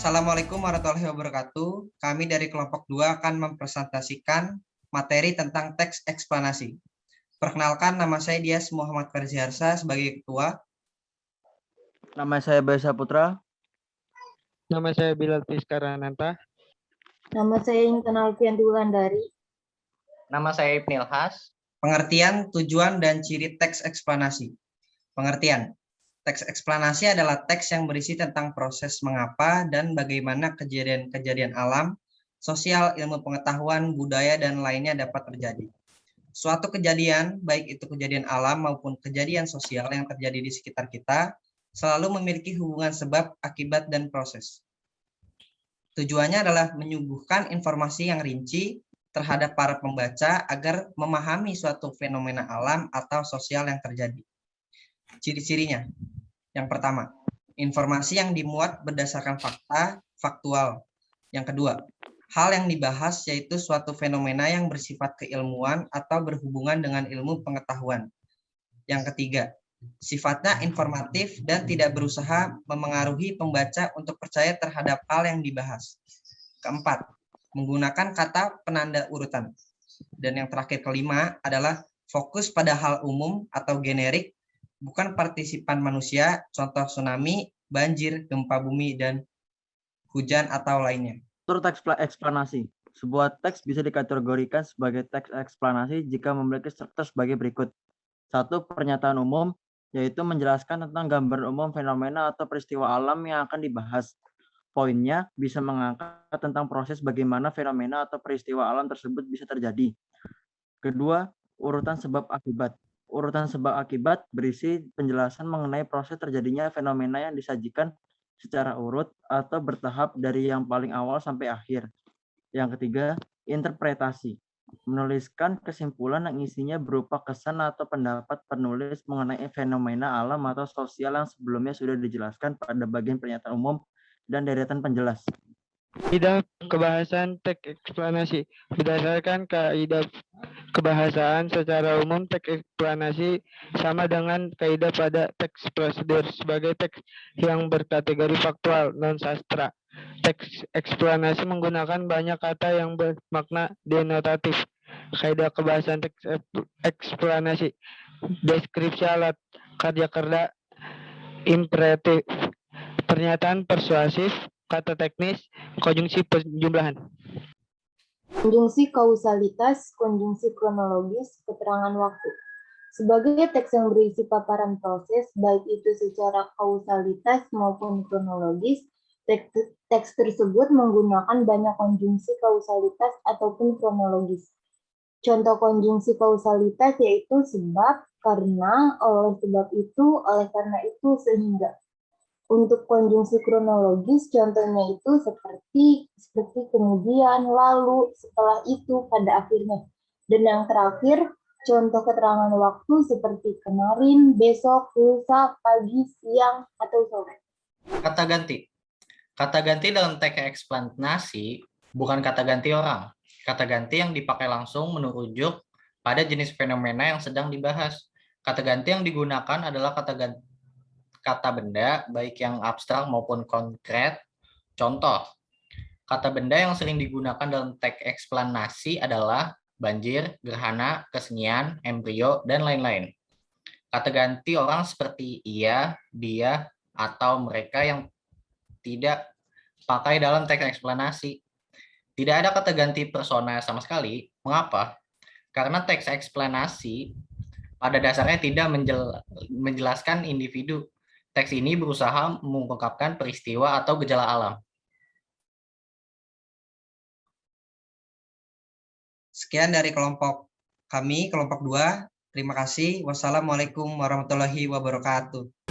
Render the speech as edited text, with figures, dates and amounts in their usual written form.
Assalamualaikum warahmatullahi wabarakatuh. Kami dari kelompok 2 akan mempresentasikan materi tentang teks eksplanasi. Perkenalkan, nama saya Dias Muhammad Farziharsa sebagai ketua. Nama saya Bayu Saputra. Nama saya Bilal Fiskarananta. Nama saya Intan Alfianti Wulandari. Nama saya Ibnil Has. Pengertian, tujuan, dan ciri teks eksplanasi. Pengertian. Teks eksplanasi adalah teks yang berisi tentang proses mengapa dan bagaimana kejadian-kejadian alam, sosial, ilmu pengetahuan, budaya, dan lainnya dapat terjadi. Suatu kejadian, baik itu kejadian alam maupun kejadian sosial yang terjadi di sekitar kita, selalu memiliki hubungan sebab, akibat, dan proses. Tujuannya adalah menyuguhkan informasi yang rinci terhadap para pembaca agar memahami suatu fenomena alam atau sosial yang terjadi. Ciri-cirinya. Yang pertama, informasi yang dimuat berdasarkan fakta, faktual. Yang kedua, hal yang dibahas yaitu suatu fenomena yang bersifat keilmuan atau berhubungan dengan ilmu pengetahuan. Yang ketiga, sifatnya informatif dan tidak berusaha memengaruhi pembaca untuk percaya terhadap hal yang dibahas. Keempat, menggunakan kata penanda urutan. Dan yang terakhir kelima adalah fokus pada hal umum atau generik, bukan partisipan manusia, contoh tsunami, banjir, gempa bumi, dan hujan atau lainnya. Struktur teks eksplanasi. Sebuah teks bisa dikategorikan sebagai teks eksplanasi jika memiliki struktur sebagai berikut. 1. Pernyataan umum, yaitu menjelaskan tentang gambaran umum fenomena atau peristiwa alam yang akan dibahas. Poinnya bisa mengangkat tentang proses bagaimana fenomena atau peristiwa alam tersebut bisa terjadi. Kedua, urutan sebab akibat. Urutan sebab akibat berisi penjelasan mengenai proses terjadinya fenomena yang disajikan secara urut atau bertahap dari yang paling awal sampai akhir. Yang ketiga, interpretasi. Menuliskan kesimpulan yang isinya berupa kesan atau pendapat penulis mengenai fenomena alam atau sosial yang sebelumnya sudah dijelaskan pada bagian pernyataan umum dan deretan penjelas. Kaidah kebahasan teks eksplanasi. Berdasarkan kaidah kebahasaan secara umum, teks eksplanasi sama dengan kaidah pada teks prosedur sebagai teks yang berkategori faktual non-sastra. Teks eksplanasi menggunakan banyak kata yang bermakna denotatif. Kaidah kebahasan teks eksplanasi. Deskripsi alat karya kerja imperatif. Pernyataan persuasif, kata teknis, konjungsi penjumlahan. Konjungsi kausalitas, konjungsi kronologis, keterangan waktu. Sebagai teks yang berisi paparan proses, baik itu secara kausalitas maupun kronologis, teks tersebut menggunakan banyak konjungsi kausalitas ataupun kronologis. Contoh konjungsi kausalitas yaitu sebab, karena, oleh sebab itu, oleh karena itu, sehingga. Untuk konjungsi kronologis, contohnya itu seperti kemudian, lalu, setelah itu, pada akhirnya. Dan yang terakhir, contoh keterangan waktu seperti kemarin, besok, lusa, pagi, siang, atau sore. Kata ganti. Kata ganti dalam teks eksplanasi bukan kata ganti orang. Kata ganti yang dipakai langsung merujuk pada jenis fenomena yang sedang dibahas. Kata ganti yang digunakan adalah kata benda, baik yang abstrak maupun konkret. Contoh, kata benda yang sering digunakan dalam teks eksplanasi adalah banjir, gerhana, kesenian, embrio, dan lain-lain. Kata ganti orang seperti ia, dia, atau mereka yang tidak pakai dalam teks eksplanasi. Tidak ada kata ganti persona sama sekali. Mengapa? Karena teks eksplanasi pada dasarnya tidak menjelaskan individu. Teks ini berusaha mengungkapkan peristiwa atau gejala alam. Sekian dari kelompok kami, kelompok 2. Terima kasih. Wassalamualaikum warahmatullahi wabarakatuh.